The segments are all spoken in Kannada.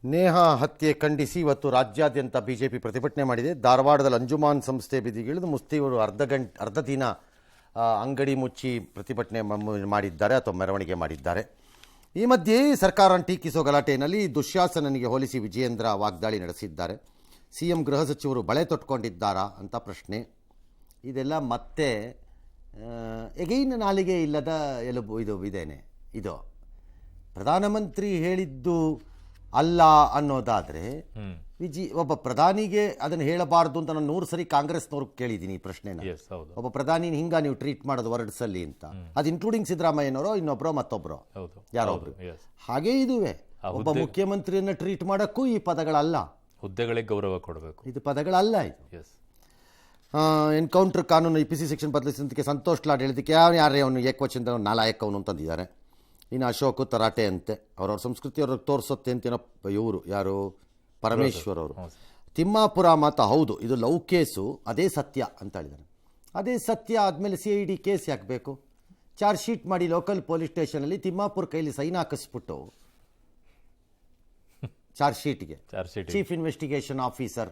ನೇಹಾ ಹತ್ಯೆ ಖಂಡಿಸಿ ಇವತ್ತು ರಾಜ್ಯಾದ್ಯಂತ ಬಿಜೆಪಿ ಪ್ರತಿಭಟನೆ ಮಾಡಿದೆ. ಧಾರವಾಡದಲ್ಲಿ ಅಂಜುಮಾನ್ ಸಂಸ್ಥೆ ಬೀದಿಗಿಳಿದು ಮುಸ್ಲಿಮರು ಅರ್ಧ ದಿನ ಅಂಗಡಿ ಮುಚ್ಚಿ ಪ್ರತಿಭಟನೆ ಮಾಡಿದ್ದಾರೆ ಅಥವಾ ಮೆರವಣಿಗೆ ಮಾಡಿದ್ದಾರೆ. ಈ ಮಧ್ಯೆ ಸರ್ಕಾರ ಟೀಕಿಸೋ ಗಲಾಟೆಯಲ್ಲಿ ದುಶ್ಯಾಸನನಿಗೆ ಹೋಲಿಸಿ ವಿಜಯೇಂದ್ರ ವಾಗ್ದಾಳಿ ನಡೆಸಿದ್ದಾರೆ. ಸಿಎಂ ಗೃಹ ಸಚಿವರು ಬಳೆ ತೊಟ್ಕೊಂಡಿದ್ದಾರಾ ಅಂತ ಪ್ರಶ್ನೆ. ಇದೆಲ್ಲ ಮತ್ತೆ ಎಗೈನ್ ನಾಲಿಗೆ ಇಲ್ಲದ ಎಲುಬು ಇದೇನೆ. ಇದು ಪ್ರಧಾನಮಂತ್ರಿ ಹೇಳಿದ್ದು ಅಲ್ಲ ಅನ್ನೋದಾದರೆ ಒಬ್ಬ ಪ್ರಧಾನಿಗೆ ಅದನ್ನು ಹೇಳಬಾರ್ದು ಅಂತ ನಾನು 100 ಸರಿ ಕಾಂಗ್ರೆಸ್ನವ್ರಿಗೆ ಕೇಳಿದ್ದೀನಿ ಈ ಪ್ರಶ್ನೆನ. ಒಬ್ಬ ಪ್ರಧಾನಿ ಹಿಂಗ ನೀವು ಟ್ರೀಟ್ ಮಾಡೋದು ವರ್ಡ್ಸಲ್ಲಿ ಅಂತ, ಅದು ಇನ್ಕ್ಲೂಡಿಂಗ್ ಸಿದ್ದರಾಮಯ್ಯನವರೋ ಇನ್ನೊಬ್ಬರೋ ಮತ್ತೊಬ್ಬರೋ ಯಾರೋ ಒಬ್ರು. ಹಾಗೇ ಇದುವೆ ಒಬ್ಬ ಮುಖ್ಯಮಂತ್ರಿಯನ್ನ ಟ್ರೀಟ್ ಮಾಡೋಕ್ಕೂ ಈ ಪದಗಳಲ್ಲ, ಹುದ್ದೆಗಳಿಗೆ ಗೌರವ ಕೊಡಬೇಕು, ಇದು ಪದಗಳಲ್ಲ. ಇದು ಎನ್ಕೌಂಟರ್ ಕಾನೂನು IPC ಸೆಕ್ಷನ್ ಬದಲಿಸಿದ್ದಕ್ಕೆ ಸಂತೋಷ್ ಲಾಡ್ ಹೇಳಿದ್ದಕ್ಕೆ ಯಾರೇ ಅವನು ಏಕವಚನದ ನಾಲಾಯಕ ಅವನು ಅಂತಂದಿದ್ದಾರೆ. ಇನ್ನು ಅಶೋಕ್ ತರಾಟೆ ಅಂತೆ, ಅವ್ರವ್ರ ಸಂಸ್ಕೃತಿಯವ್ರಿಗೆ ತೋರಿಸುತ್ತೆ ಅಂತೇನೋ ಇವರು ಯಾರು ಪರಮೇಶ್ವರ್ ಅವರು. ತಿಮ್ಮಾಪುರ ಮಾತಾ ಹೌದು, ಇದು ಲವ್ ಕೇಸು, ಅದೇ ಸತ್ಯ ಅಂತ ಹೇಳಿದ್ದಾರೆ. ಅದೇ ಸತ್ಯ ಆದಮೇಲೆ CID ಕೇಸ್ ಯಾಕಬೇಕು? ಚಾರ್ಜ್ ಶೀಟ್ ಮಾಡಿ ಲೋಕಲ್ ಪೊಲೀಸ್ ಸ್ಟೇಷನಲ್ಲಿ ತಿಮ್ಮಾಪುರ ಕೈಲಿ ಸೈನ್ ಹಾಕಿಸ್ಬಿಟ್ಟು ಚಾರ್ಜ್ ಶೀಟ್ಗೆ ಚೀಫ್ ಇನ್ವೆಸ್ಟಿಗೇಷನ್ ಆಫೀಸರ್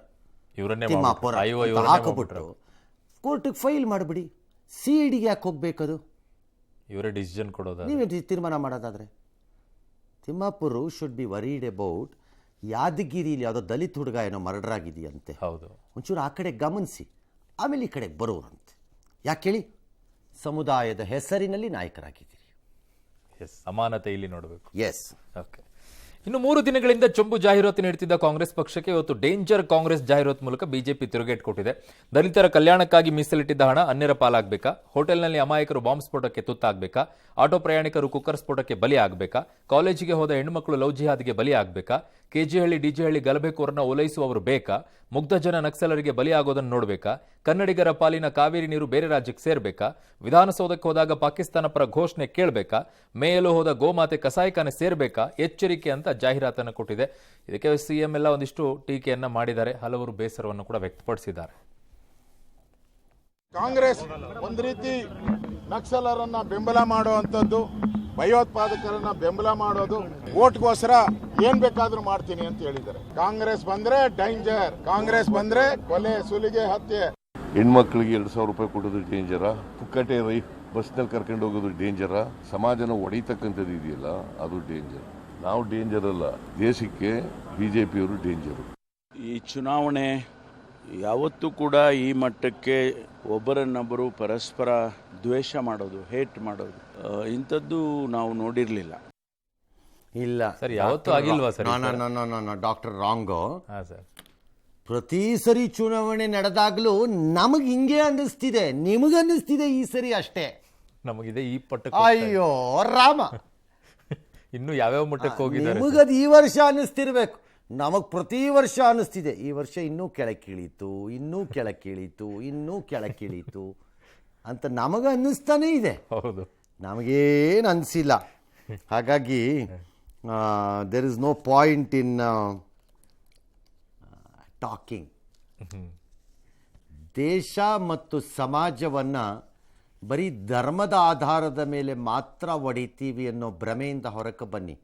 ತಿಮ್ಮಾಪುರ ಹಾಕಿಬಿಟ್ರು ಕೋರ್ಟಿಗೆ ಫೈಲ್ ಮಾಡಿಬಿಡಿ. CIDಗೆ ಯಾಕೆ ಹೋಗ್ಬೇಕದು? ಇವರೇ ಡಿಸಿಷನ್ ಕೊಡೋದು, ನೀವೇ ತೀರ್ಮಾನ ಮಾಡೋದಾದರೆ. Timmapur should be worried about ಯಾದಗಿರಿಲಿ ಯಾವುದೋ ದಲಿತ ಹುಡುಗ ಏನೋ ಮರ್ಡರ್ ಆಗಿದೆಯಂತೆ. ಹೌದು, ಒಂಚೂರು ಆ ಕಡೆ ಗಮನಿಸಿ, ಆಮೇಲೆ ಈ ಕಡೆಗೆ ಬರೋರಂತೆ. ಯಾಕೆ ಹೇಳಿ? ಸಮುದಾಯದ ಹೆಸರಿನಲ್ಲಿ ನಾಯಕರಾಗಿದ್ದೀರಿ. ಸಮಾನತೆ ಇಲ್ಲಿ ನೋಡಬೇಕು. ಎಸ್. ಓಕೆ. ಇನ್ನು 3 ದಿನಗಳಿಂದ ಚೊಂಬು ಜಾಹೀರಾತು ನೀಡುತ್ತಿದ್ದ ಕಾಂಗ್ರೆಸ್ ಪಕ್ಷಕ್ಕೆ ಇವತ್ತು ಡೇಂಜರ್ ಕಾಂಗ್ರೆಸ್ ಜಾಹೀರಾತು ಮೂಲಕ ಬಿಜೆಪಿ ತಿರುಗೇಟು ಕೊಟ್ಟಿದೆ. ದಲಿತರ ಕಲ್ಯಾಣಕ್ಕಾಗಿ ಮೀಸಲಿಟ್ಟಿದ್ದ ಹಣ ಅನ್ಯರ ಪಾಲಾಗಬೇಕಾ? ಹೋಟೆಲ್ನಲ್ಲಿ ಅಮಾಯಕರು ಬಾಂಬ್ ಸ್ಫೋಟಕ್ಕೆ ತುತ್ತಾಗಬೇಕಾ? ಆಟೋ ಪ್ರಯಾಣಿಕರು ಕುಕ್ಕರ್ ಸ್ಫೋಟಕ್ಕೆ ಬಲಿ ಆಗಬೇಕಾ? ಕಾಲೇಜಿಗೆ ಹೋದ ಹೆಣ್ಣುಮಕ್ಕಳು ಲವ್ ಜಿಹಾದ್ಗೆ ಬಲಿ ಆಗಬೇಕಾ? ಕೆಜಿಹಳ್ಳಿ ಡಿಜಿಹಳ್ಳಿ ಗಲಭೆಕೋರನ್ನ ಓಲೈಸುವವರು ಬೇಕಾ? ಮುಗ್ಧ ಜನ ನಕ್ಸಲರಿಗೆ ಬಲಿಯಾಗೋದನ್ನು ನೋಡಬೇಕಾ? ಕನ್ನಡಿಗರ ಪಾಲಿನ ಕಾವೇರಿ ನೀರು ಬೇರೆ ರಾಜ್ಯಕ್ಕೆ ಸೇರ್ಬೇಕಾ? ವಿಧಾನಸೌಧಕ್ಕೆ ಹೋದಾಗ ಪಾಕಿಸ್ತಾನ ಪರ ಘೋಷಣೆ ಕೇಳಬೇಕಾ? ಮೇಯಲು ಹೋದ ಗೋಮಾತೆ ಕಸಾಯಿಖಾನೆ ಸೇರ್ಬೇಕಾ? ಎಚ್ಚರಿಕೆ ಅಂತ ಜಾಹೀರಾತನ್ನು ಕೊಟ್ಟಿದೆ. ಇದಕ್ಕೆ ಸಿಎಂ ಎಲ್ಲ ಒಂದಿಷ್ಟು ಟೀಕೆಯನ್ನ ಮಾಡಿದ್ದಾರೆ, ಹಲವರು ಬೇಸರವನ್ನು ಕೂಡ ವ್ಯಕ್ತಪಡಿಸಿದ್ದಾರೆ. ಕಾಂಗ್ರೆಸ್ ಒಂದು ರೀತಿ ನಕ್ಸಲರನ್ನ ಬೆಂಬಲ ಮಾಡುವಂಥದ್ದು, ಭಯೋತ್ಪಾದಕರನ್ನ ಬೆಂಬಲ ಮಾಡೋದು, ವೋಟ್ಗೋಸ್ಕರ ಏನ್ ಬೇಕಾದ್ರೂ ಮಾಡ್ತೀನಿ ಅಂತ ಹೇಳಿದ್ದಾರೆ. ಕಾಂಗ್ರೆಸ್ ಬಂದ್ರೆ ಡೇಂಜರ್, ಕಾಂಗ್ರೆಸ್ ಬಂದ್ರೆ ಕೊಲೆ ಸುಲಿಗೆ ಹತ್ಯೆ. ಹೆಣ್ಮಕ್ಳಿಗೆ 2,000 ರೂಪಾಯಿ ಕೊಡೋದು ಡೇಂಜರ, ಪುಕ್ಕಟೆ ಬಸ್ನಲ್ಲಿ ಕರ್ಕೊಂಡು ಹೋಗೋದು ಡೇಂಜರ, ಸಮಾಜನ ಹೊಡಿತಕ್ಕಂಥದ್ದು ಇದೆಯಲ್ಲ ಅದು ಡೇಂಜರ್. ನಾವು ಡೇಂಜರ್ ಅಲ್ಲ, ದೇಶಕ್ಕೆ ಬಿಜೆಪಿಯವರು ಡೇಂಜರು. ಈ ಚುನಾವಣೆ ಯಾವತ್ತೂ ಕೂಡ ಈ ಮಟ್ಟಕ್ಕೆ ಒಬ್ಬರನ್ನೊಬ್ಬರು ಪರಸ್ಪರ ದ್ವೇಷ ಮಾಡೋದು, ಹೇಟ್ ಮಾಡೋದು, ಇಂಥದ್ದು ನಾವು ನೋಡಿರಲಿಲ್ಲ. ಇಲ್ಲ ಸರ್, ಯಾವತ್ತೂ ಆಗಿಲ್ವಾ ಸರ್? ಡಾಕ್ಟರ್ ರಾಂಗೋ. ಸರ್, ಪ್ರತಿ ಸರಿ ಚುನಾವಣೆ ನಡೆದಾಗ್ಲೂ ನಮಗೆ ಹಿಂಗೆ ಅನ್ನಿಸ್ತಿದೆ, ನಿಮಗನ್ನಿಸ್ತಿದೆ ಈ ಸರಿ ಅಷ್ಟೇ. ನಮಗಿದೆ ಈ ಪಟ್ಟ. ಅಯ್ಯೋ ರಾಮ, ಇನ್ನು ಯಾವ್ಯಾವ ಮಟ್ಟಕ್ಕೆ ಹೋಗಿದ್ದಾರೆ? ನಿಮಗದು ಈ ವರ್ಷ ಅನ್ನಿಸ್ತಿರ್ಬೇಕು, ನಮಗೆ ಪ್ರತಿ ವರ್ಷ ಅನ್ನಿಸ್ತಿದೆ ಈ ವರ್ಷ ಇನ್ನೂ ಕೆಳಕ್ಕಿಳೀತು, ಇನ್ನೂ ಕೆಳಕ್ಕಿಳೀತು, ಇನ್ನೂ ಕೆಳಕ್ಕಿಳೀತು ಅಂತ ನಮಗೆ ಅನ್ನಿಸ್ತಾನೇ ಇದೆ. ಹೌದು, ನಮಗೇನು ಅನಿಸಿಲ್ಲ. ಹಾಗಾಗಿ there is no point in talking. ದೇಶ ಮತ್ತು ಸಮಾಜವನ್ನು ಬರೀ ಧರ್ಮದ ಆಧಾರದ ಮೇಲೆ ಮಾತ್ರ ಒಡಿತೀವಿ ಅನ್ನೋ ಭ್ರಮೆಯಿಂದ ಹೊರಕ್ಕೆ ಬನ್ನಿ.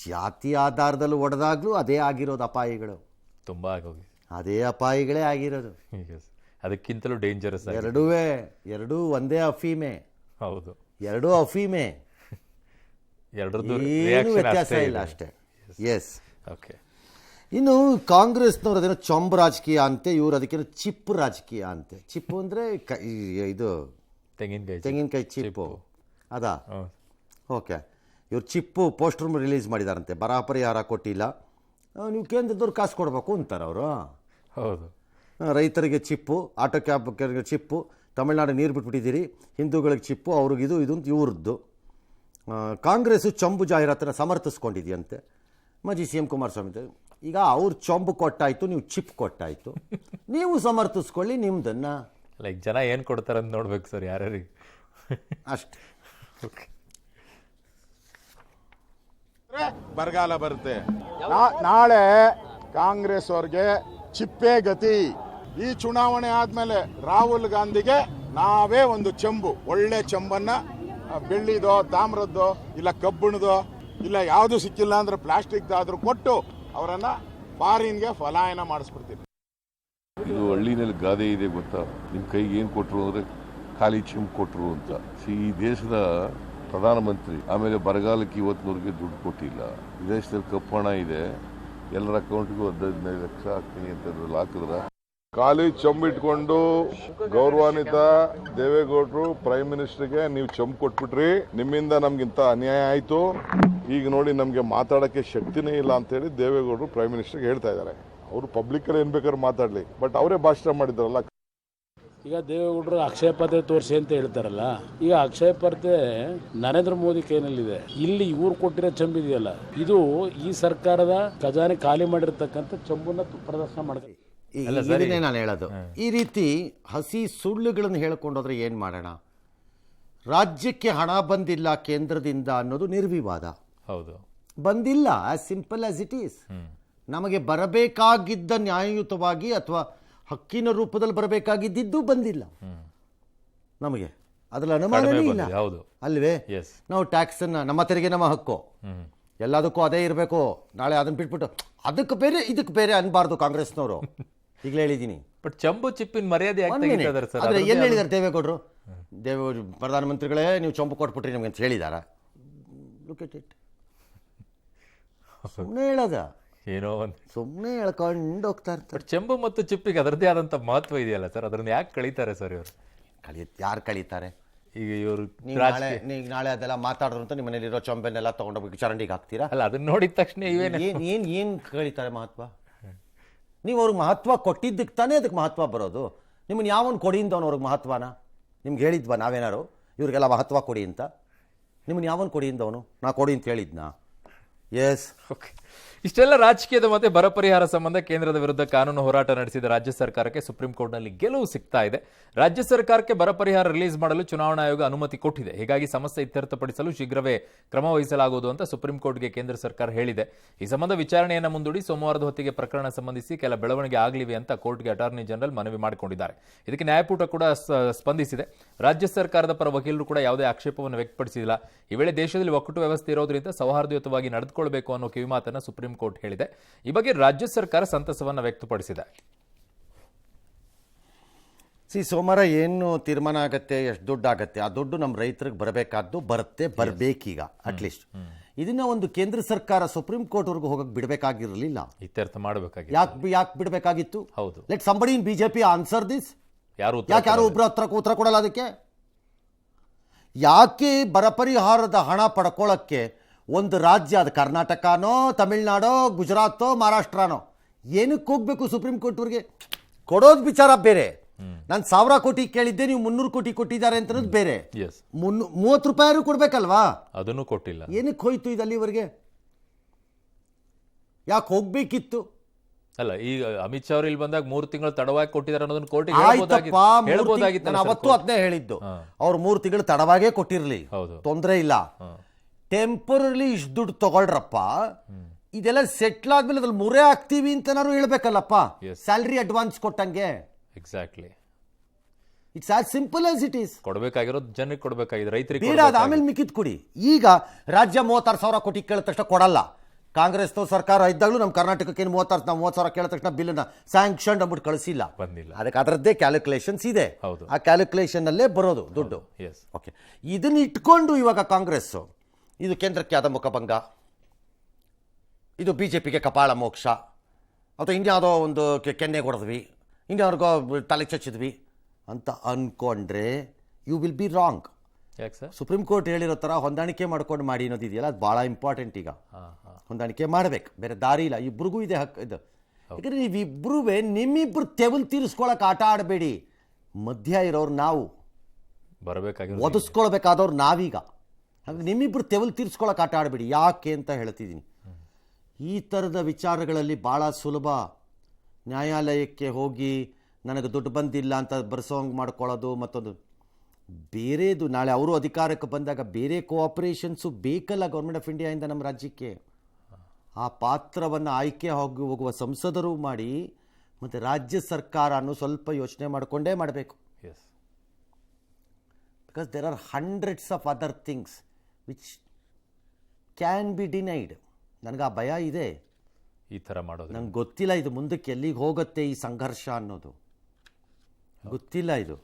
ಜಾತಿ ಆಧಾರದಲ್ಲಿ ಒಡೆದಾಗ್ಲೂ ಅದೇ ಆಗಿರೋದು ಅಪಾಯಗಳು, ತುಂಬಾ ಆಗೋಗಿ ಅದೇ ಅಪಾಯಗಳೇ ಆಗಿರೋದು. ಅದಕ್ಕಿಂತಲೂ ಡೇಂಜರಸ್. ಎರಡೂ ಒಂದೇ ಅಫೀಮೆ. ಹೌದು, ಎರಡೂ ಅಫೀಮೆ, ಏನು ವ್ಯತ್ಯಾಸ ಇಲ್ಲ ಅಷ್ಟೇ. ಎಸ್. ಓಕೆ. ಇನ್ನು ಕಾಂಗ್ರೆಸ್ನವ್ರು ಅದೇನೋ ಚೊಂಬು ರಾಜಕೀಯ ಅಂತೆ, ಇವರು ಅದಕ್ಕೇನೋ ಚಿಪ್ಪು ರಾಜಕೀಯ ಅಂತೆ. ಚಿಪ್ಪು ಅಂದರೆ ಇದು ತೆಂಗಿನಕಾಯಿ ಚಿಪ್ಪು ಅದಾ? ಓಕೆ. ಇವ್ರು ಚಿಪ್ಪು ಪೋಸ್ಟರ್ ರಿಲೀಸ್ ಮಾಡಿದಾರಂತೆ, ಬರ ಪರಿಹಾರ ಕೊಟ್ಟಿಲ್ಲ, ನೀವು ಕೇಂದ್ರದವ್ರು ಕಾಸು ಕೊಡಬೇಕು ಅಂತಾರೆ ಅವರು. ಹೌದು. ರೈತರಿಗೆ ಚಿಪ್ಪು, ಆಟೋ ಕ್ಯಾಬ್ಗೆ ಚಿಪ್ಪು, ತಮಿಳ್ನಾಡು ನೀರು ಬಿಟ್ಬಿಟ್ಟಿದ್ದೀರಿ, ಹಿಂದೂಗಳಿಗೆ ಚಿಪ್ಪು, ಅವ್ರಿಗೆ ಇದು ಅಂತ ಇವ್ರದ್ದು. ಕಾಂಗ್ರೆಸ್ಸು ಚೊಂಬು ಜಾಹೀರಾತನ್ನು ಸಮರ್ಥಿಸ್ಕೊಂಡಿದೆಯಂತೆ. ಮಾಜಿ CM ಕುಮಾರಸ್ವಾಮಿ ಈಗ ಅವ್ರು ಚೊಂಬು ಕೊಟ್ಟಾಯ್ತು, ನೀವು ಚಿಪ್ ಕೊಟ್ಟಾಯ್ತು, ನೀವು ಸಮರ್ಥಿಸ್ಕೊಳ್ಳಿ ನಿಮ್ದನ್ನ. ಲೈಕ್ ಜನ ಏನು ಕೊಡ್ತಾರೆ ಅಂತ ನೋಡ್ಬೇಕು ಸರ್, ಯಾರ್ಯಾರಿಗೆ ಅಷ್ಟೇ. ಓಕೆ. ಬರಗಾಲ ಬರುತ್ತೆ. ನಾಳೆ ಕಾಂಗ್ರೆಸ್ ಅವ್ರಿಗೆ ಚಿಪ್ಪೇ ಗತಿ. ಈ ಚುನಾವಣೆ ಆದ್ಮೇಲೆ ರಾಹುಲ್ ಗಾಂಧಿಗೆ ನಾವೇ ಒಂದು ಚೆಂಬು, ಒಳ್ಳೆ ಚೆಂಬನ್ನ, ಬೆಳ್ಳಿದೋ ತಾಮ್ರದ್ದೋ ಇಲ್ಲ ಕಬ್ಬಿಣದೋ ಇಲ್ಲ ಯಾವುದು ಸಿಕ್ಕಿಲ್ಲ ಅಂದ್ರೆ ಪ್ಲಾಸ್ಟಿಕ್ದಾದ್ರೂ ಕೊಟ್ಟು ಅವರನ್ನ ಫಾರಿನ್ಗೆ ಪಲಾಯನ ಮಾಡಿಸ್ಬಿಡ್ತೀನಿ. ಇದು ಹಳ್ಳಿನಲ್ಲಿ ಗಾದೆ ಇದೆ ಗೊತ್ತಾ, ನಿಮ್ಮ ಕೈಗೆ ಏನು ಕೊಟ್ಟರು ಅಂದರೆ ಖಾಲಿ ಚಿಮ್ ಕೊಟ್ಟರು ಅಂತ. ಈ ದೇಶದ ಪ್ರಧಾನಮಂತ್ರಿ ಆಮೇಲೆ ಬರಗಾಲಕ್ಕೆ ಇವತ್ತಿನವರೆಗೆ ದುಡ್ಡು ಕೊಟ್ಟಿಲ್ಲ. ವಿದೇಶದಲ್ಲಿ ಕಪ್ಪು ಹಣ ಇದೆ, ಎಲ್ಲರ ಅಕೌಂಟ್ಗೂ 15 ಲಕ್ಷ ಹಾಕ್ತೀನಿ ಅಂತ ಹಾಕಿದ್ರ ಖಾಲಿ ಚಂಬಿಟ್ಕೊಂಡು ಗೌರವಾನ್ವಿತ ದೇವೇಗೌಡರು ಪ್ರೈಮ್ ಮಿನಿಸ್ಟರ್ಗೆ ನೀವು ಚಂಬ್ ಕೊಟ್ಬಿಟ್ರಿ, ನಿಮ್ಮಿಂದ ನಮ್ಗಿಂತ ಅನ್ಯಾಯ ಆಯ್ತು, ಈಗ ನೋಡಿ ನಮ್ಗೆ ಮಾತಾಡಕ್ಕೆ ಶಕ್ತಿನೇ ಇಲ್ಲ ಅಂತೇಳಿ ದೇವೇಗೌಡರು ಪ್ರೈಮ್ ಮಿನಿಸ್ಟರ್ಗೆ ಹೇಳ್ತಾ ಇದ್ದಾರೆ. ಅವರು ಪಬ್ಲಿಕ್ ಏನ್ ಬೇಕಾದ್ರೂ ಮಾತಾಡ್ಲಿ, ಬಟ್ ಅವರೇ ಭಾಷಣ ಮಾಡಿದ್ರಲ್ಲ. ಈಗ ದೇವೇಗೌಡರು ಅಕ್ಷಯ ಪಾತ್ರೆ ತೋರಿಸಿ ಅಂತ ಹೇಳ್ತಾರಲ್ಲ, ಈಗ ಅಕ್ಷಯ ಪಾತ್ರೆ ನರೇಂದ್ರ ಮೋದಿ ಕೈನಲ್ಲಿದೆ. ಇಲ್ಲಿ ಇವ್ರು ಕೊಟ್ಟಿರೋ ಚಂಬಿದೆಯಲ್ಲ, ಇದು ಈ ಸರ್ಕಾರದ ಖಜಾನೆ ಖಾಲಿ ಮಾಡಿರ್ತಕ್ಕಂಥ ಚಂಬನ್ನ ಪ್ರದರ್ಶನ ಮಾಡಿದೆ. ಇದನ್ನೇ ನಾನು ಹೇಳೋದು. ಈ ರೀತಿ ಹಸಿ ಸುಳ್ಳುಗಳನ್ನು ಹೇಳ್ಕೊಂಡೋದ್ರೆ ಏನು ಮಾಡೋಣ? ರಾಜ್ಯಕ್ಕೆ ಹಣ ಬಂದಿಲ್ಲ ಕೇಂದ್ರದಿಂದ ಅನ್ನೋದು ನಿರ್ವಿವಾದ. ಹೌದು, ಬಂದಿಲ್ಲ, as simple as it is. ನಮಗೆ ಬರಬೇಕಾಗಿದ್ದ ನ್ಯಾಯಯುತವಾಗಿ ಅಥವಾ ಹಕ್ಕಿನ ರೂಪದಲ್ಲಿ ಬರಬೇಕಾಗಿದ್ದು ಬಂದಿಲ್ಲ ನಮಗೆ, ಅದ್ರಲ್ಲಿ ಅನುಮಾನನೇ ಇಲ್ಲ. ಹೌದು ಅಲ್ವೇ? ನಾವು ಟ್ಯಾಕ್ಸನ್ನು, ನಮ್ಮ ತೆರಿಗೆ ನಮ್ಮ ಹಕ್ಕು, ಎಲ್ಲದಕ್ಕೂ ಅದೇ ಇರಬೇಕು. ನಾಳೆ ಅದನ್ನು ಬಿಟ್ಬಿಟ್ಟು ಅದಕ್ಕೆ ಬೇರೆ ಇದಕ್ಕೆ ಬೇರೆ ಅನ್ಬಾರ್ದು ಕಾಂಗ್ರೆಸ್ನವರು. ಈಗಲೇ ಹೇಳಿದ್ದೀನಿ. ಬಟ್ ಚಂಬು ಚಿಪ್ಪಿನ ಮರ್ಯಾದೆ ಆದರೆ ಏನು ಹೇಳಿದ್ದಾರೆ ದೇವೇಗೌಡರು? ದೇವೇಗೌಡರು ಪ್ರಧಾನಮಂತ್ರಿಗಳೇ ನೀವು ಚಂಬು ಕೊಟ್ಬಿಟ್ರಿ ನಮಗೆ ಅಂತ ಹೇಳಿದಾರ? Look at it. ಸುಮ್ಮನೆ ಹೇಳದ, ಏನೋ ಒಂದು ಸುಮ್ಮನೆ ಹೇಳ್ಕೊಂಡು ಹೋಗ್ತಾ ಇರ್ತಾರೆ. ಬಟ್ ಚೆಂಬು ಮತ್ತು ಚಿಪ್ಪಿಗೆ ಅದರದ್ದೇ ಆದಂಥ ಮಹತ್ವ ಇದೆಯಲ್ಲ ಸರ್, ಅದನ್ನ ಯಾಕೆ ಕಳೀತಾರೆ ಸರ್ ಇವರು? ಯಾರು ಕಳೀತಾರೆ? ಈಗ ಇವರು ನಾಳೆ ಅದೆಲ್ಲ ಮಾತಾಡಿದ್ರು ಅಂತ ನಿಮ್ಮ ಮನೇಲಿರೋ ಚೊಂಬೆನೆಲ್ಲ ತೊಗೊಂಡೋಗಿ ಚರಂಡಿಗೆ ಹಾಕ್ತೀರಾ? ಅಲ್ಲ, ಅದನ್ನ ನೋಡಿದ ತಕ್ಷಣ ಏನು ಕಳೀತಾರೆ ಮಹತ್ವ? ನೀವು ಅವ್ರಿಗೆ ಮಹತ್ವ ಕೊಟ್ಟಿದ್ದಕ್ಕೆ ತಾನೇ ಅದಕ್ಕೆ ಮಹತ್ವ ಬರೋದು. ನಿಮ್ಮನ್ನು ಯಾವನು ಕೊಡಿಂದವನು ಅವ್ರಿಗೆ ಮಹತ್ವನ? ನಿಮ್ಗೆ ಹೇಳಿದ್ವಾ ನಾವೇನಾರು ಇವ್ರಿಗೆಲ್ಲ ಮಹತ್ವ ಕೊಡಿ ಅಂತ? ನಿಮ್ಮನ್ನು ಯಾವನು ಕೊಡಿಂದವನು? ನಾ ಕೊಡಿ ಅಂತ ಹೇಳಿದ್ನಾ? ಎಸ್. ಓಕೆ. ಇಷ್ಟೆಲ್ಲ ರಾಜಕೀಯದ ಮತ್ತೆ ಬರ ಪರಿಹಾರ ಸಂಬಂಧ ಕೇಂದ್ರದ ವಿರುದ್ಧ ಕಾನೂನು ಹೋರಾಟ ನಡೆಸಿದ ರಾಜ್ಯ ಸರ್ಕಾರಕ್ಕೆ ಸುಪ್ರೀಂ ಕೋರ್ಟ್ನಲ್ಲಿ ಗೆಲುವು ಸಿಗ್ತಾ ಇದೆ. ರಾಜ್ಯ ಸರ್ಕಾರಕ್ಕೆ ಬರ ಪರಿಹಾರ ರಿಲೀಸ್ ಮಾಡಲು ಚುನಾವಣಾ ಆಯೋಗ ಅನುಮತಿ ಕೊಟ್ಟಿದೆ. ಹೀಗಾಗಿ ಸಮಸ್ಯೆ ಇತ್ಯರ್ಥಪಡಿಸಲು ಶೀಘ್ರವೇ ಕ್ರಮ ವಹಿಸಲಾಗುವುದು ಅಂತ ಸುಪ್ರೀಂ ಕೋರ್ಟ್ಗೆ ಕೇಂದ್ರ ಸರ್ಕಾರ ಹೇಳಿದೆ. ಈ ಸಂಬಂಧ ವಿಚಾರಣೆಯನ್ನು ಮುಂದೂಡಿ ಸೋಮವಾರದ ಹೊತ್ತಿಗೆ ಪ್ರಕರಣ ಸಂಬಂಧಿಸಿ ಕೆಲ ಬೆಳವಣಿಗೆ ಆಗಲಿವೆ ಅಂತ ಕೋರ್ಟ್ಗೆ ಅಟಾರ್ನಿ ಜನರಲ್ ಮನವಿ ಮಾಡಿಕೊಂಡಿದ್ದಾರೆ. ಇದಕ್ಕೆ ನ್ಯಾಯಪೀಠ ಕೂಡ ಸ್ಪಂದಿಸಿದೆ. ರಾಜ್ಯ ಸರ್ಕಾರದ ಪರ ವಕೀಲರು ಕೂಡ ಯಾವುದೇ ಆಕ್ಷೇಪವನ್ನು ವ್ಯಕ್ತಪಡಿಸಿಲ್ಲ. ಈ ವೇಳೆ ದೇಶದಲ್ಲಿ ಒಕ್ಕೂಟ ವ್ಯವಸ್ಥೆ ಇರೋದ್ರಿಂದ ಸೌಹಾರ್ದಯುತವಾಗಿ ನಡೆದುಕೊಳ್ಳಬೇಕು ಅನ್ನೋ ಕಿವಿಮಾತನ್ನು ಸುಪ್ರೀಂ ಕೋರ್ಟ್ ಹೇಳಿದೆ. ಈ ಬಗ್ಗೆ ರಾಜ್ಯ ಸರ್ಕಾರ ಸಂತಸವನ್ನು ವ್ಯಕ್ತಪಡಿಸಿದೆ. ಸೋಮವಾರ ಏನು ತೀರ್ಮಾನ ಆಗತ್ತೆ, ಎಷ್ಟು ದುಡ್ಡು ಆಗತ್ತೆ, ಆ ದುಡ್ಡು ನಮ್ಮ ರೈತರಿಗೆ ಬರಬೇಕಾದ್ದು ಬರಬೇಕೀಗ. ಅಟ್ಲೀಸ್ಟ್ ಇದನ್ನ ಒಂದು ಕೇಂದ್ರ ಸರ್ಕಾರ ಸುಪ್ರೀಂ ಕೋರ್ಟ್ ವರೆಗೂ ಹೋಗಕ್ಕೆ ಬಿಡಬೇಕಾಗಿರಲಿಲ್ಲ, ಇತ್ಯರ್ಥ ಮಾಡಬೇಕಾಗಿತ್ತು. ಯಾಕೆ ಬಿಡಬೇಕಾಗಿತ್ತು? ಹೌದು. Let somebody in BJP answer this. ಯಾರು ಉತ್ತರ ಕೊಡಲ್ಲ ಅದಕ್ಕೆ? ಯಾಕೆ ಬರ ಪರಿಹಾರದ ಹಣ ಪಡ್ಕೊಳ್ಳೋಕ್ಕೆ ಒಂದು ರಾಜ್ಯ, ಅದು ಕರ್ನಾಟಕನೋ ತಮಿಳ್ನಾಡೋ ಗುಜರಾತೋ ಮಹಾರಾಷ್ಟ್ರನೋ, ಏನಕ್ಕೆ ಹೋಗ್ಬೇಕು ಸುಪ್ರೀಂ ಕೋರ್ಟ್ವರೆಗೆ? ಕೊಡೋದು ವಿಚಾರ ಬೇರೆ. ನಾನು 1000 ಕೋಟಿ ಕೇಳಿದ್ದೆ, ನೀವು 300 ಕೋಟಿ ಕೊಟ್ಟಿದ್ದಾರೆ ಅಂತ ಬೇರೆ. 30 ರೂಪಾಯಿ ಕೊಡ್ಬೇಕಲ್ವಾ? ಅದನ್ನು ಕೊಟ್ಟಿಲ್ಲ. ಏನಕ್ಕೆ ಹೋಯ್ತು ಇದು ಅಲ್ಲಿವರೆಗೆ? ಯಾಕೆ ಹೋಗ್ಬೇಕಿತ್ತು? ಅಲ್ಲ, ಈಗ ಅಮಿತ್ ಶಾ ಅವರು ಇಲ್ಲಿ ಬಂದಾಗ 3 ತಿಂಗಳು ತಡವಾಗಿ ಕೊಟ್ಟಿದ್ದಾರೆ ಅನ್ನೋದನ್ನ ಕೋರ್ಟ್ ಹೇಳ್ಬೋದಾಗಿತ್ತು. ನಾನು ಅವತ್ತು ಅದನ್ನೇ ಹೇಳಿದ್ದು, ಅವ್ರು 3 ತಿಂಗಳು ತಡವಾಗೇ ಕೊಟ್ಟಿರ್ಲಿ, ತೊಂದರೆ ಇಲ್ಲ. ಟೆಂಪರರಿ ಇಷ್ಟು ದುಡ್ಡು ತಗೊಳ್ರಪ್ಪ, ಇದೆಲ್ಲ ಸೆಟ್ಲ್ ಆದ್ಮೇಲೆ ಅದ್ರಲ್ಲಿ ಮುರೇ ಆಗ್ತೀವಿ ಅಂತ ನಾನು ಹೇಳ್ಬೇಕಲ್ಲಪ್ಪ, ಸ್ಯಾಲರಿ ಅಡ್ವಾನ್ಸ್ ಕೊಟ್ಟಂಗೆ. Exactly, it's as simple as it is. ಕೊಡಬೇಕಾಗಿರೋದು ಜನರಿಗೆ ಕೊಡಬೇಕಾಗಿದೆ, ರೈತರಿಗೆ ಬೇಡ, ಅದು ಆಮೇಲೆ ಮಿಕ್ಕಿದ್ ಕೊಡಿ. ಈಗ ರಾಜ್ಯ 36,000 ಕೋಟಿ ಕೇಳಿದ ತಕ್ಷಣ ಕೊಡಲ್ಲ. ಕಾಂಗ್ರೆಸ್ ಸರ್ಕಾರ ಇದ್ದಾಗಲೂ ನಮ್ಮ ಕರ್ನಾಟಕಕ್ಕೆ 30,000 ಕೇಳಿದ ತಕ್ಷಣ ಬಿಲ್ ಸ್ಯಾಂಕ್ಷನ್ ಅಂದ್ಬಿಟ್ಟು ಕಳಿಸಿಲ್ಲ, ಬಂದಿಲ್ಲ. ಅದಕ್ಕೆ ಅದರದ್ದೇ ಕ್ಯಾಲ್ಕುಲೇಷನ್ಸ್ ಇದೆ. ಆ ಕ್ಯಾಲ್ಕುಲೇಷನ್ ಅಲ್ಲೇ ಬರೋದು ದುಡ್ಡು. ಓಕೆ, ಇದನ್ನ ಇಟ್ಕೊಂಡು ಇವಾಗ ಕಾಂಗ್ರೆಸ್ ಇದು ಕೇಂದ್ರಕ್ಕೆ ಆದ ಮುಖಭಂಗ, ಇದು ಬಿಜೆಪಿಗೆ ಕಪಾಳ ಮೋಕ್ಷ, ಅಥವಾ ಇನ್ಯಾವುದೋ ಒಂದು ಕೆನ್ನೆ ಹೊಡೆದ್ವಿ, ಇನ್ಯಾವ್ರಿಗೋ ತಲೆ ಚಚ್ಚಿದ್ವಿ ಅಂತ ಅನ್ಕೊಂಡ್ರೆ ಯು ವಿಲ್ ಬಿ ರಾಂಗ್. ಯಾಕೆ ಸರ್? ಸುಪ್ರೀಂ ಕೋರ್ಟ್ ಹೇಳಿರೋ ಥರ ಹೊಂದಾಣಿಕೆ ಮಾಡ್ಕೊಂಡು ಮಾಡಿ ಅನ್ನೋದಿದೆಯಲ್ಲ, ಅದು ಭಾಳ ಇಂಪಾರ್ಟೆಂಟ್. ಈಗ ಹೊಂದಾಣಿಕೆ ಮಾಡಬೇಕು, ಬೇರೆ ದಾರಿ ಇಲ್ಲ. ಇಬ್ರಿಗೂ ಇದೆ ಹಕ್ಕು ಇದು. ಯಾಕಂದರೆ ನೀವಿಬ್ಬರೂ ನಿಮ್ಮಿಬ್ರು ತೆವಲ್ ತೀರಿಸ್ಕೊಳಕ್ಕೆ ಆಟ ಆಡಬೇಡಿ. ಮಧ್ಯ ಇರೋರು ನಾವು, ಬರಬೇಕಾಗಿ ಒದಿಸ್ಕೊಳ್ಬೇಕಾದವ್ರು ನಾವೀಗ. ಹಾಗೆ ನಿಮ್ಮಿಬ್ರು ತೆವಲ್ ತೀರಿಸ್ಕೊಳಕ್ಕೆ ಆಟ ಆಡಬೇಡಿ. ಯಾಕೆ ಅಂತ ಹೇಳ್ತಿದ್ದೀನಿ, ಈ ಥರದ ವಿಚಾರಗಳಲ್ಲಿ ಭಾಳ ಸುಲಭ. ನ್ಯಾಯಾಲಯಕ್ಕೆ ಹೋಗಿ ನನಗೆ ದುಡ್ಡು ಬಂದಿಲ್ಲ ಅಂತ ಬರ್ಸೋಂಗೆ ಮಾಡ್ಕೊಳ್ಳೋದು, ಮತ್ತೊಂದು ಬೇರೆದು. ನಾಳೆ ಅವರು ಅಧಿಕಾರಕ್ಕೆ ಬಂದಾಗ ಬೇರೆ ಕೋಆಪರೇಷನ್ಸು ಬೇಕಲ್ಲ ಗೌರ್ಮೆಂಟ್ ಆಫ್ ಇಂಡಿಯಾಯಿಂದ ನಮ್ಮ ರಾಜ್ಯಕ್ಕೆ. ಆ ಪಾತ್ರವನ್ನು ಆಯ್ಕೆ ಹೋಗುವ ಸಂಸದರು ಮಾಡಿ, ಮತ್ತು ರಾಜ್ಯ ಸರ್ಕಾರನೂ ಸ್ವಲ್ಪ ಯೋಚನೆ ಮಾಡಿಕೊಂಡೇ ಮಾಡಬೇಕು. Because there are hundreds of other things which can be denied. ನನಗೆ ಆ ಭಯ ಇದೆ. ಈ ಥರ ಮಾಡೋದು? ನಂಗೆ ಗೊತ್ತಿಲ್ಲ ಇದು ಮುಂದಕ್ಕೆ ಎಲ್ಲಿಗೆ ಹೋಗುತ್ತೆ ಈ ಸಂಘರ್ಷ ಅನ್ನೋದು ಗೊತ್ತಿಲ್ಲ ಇದು.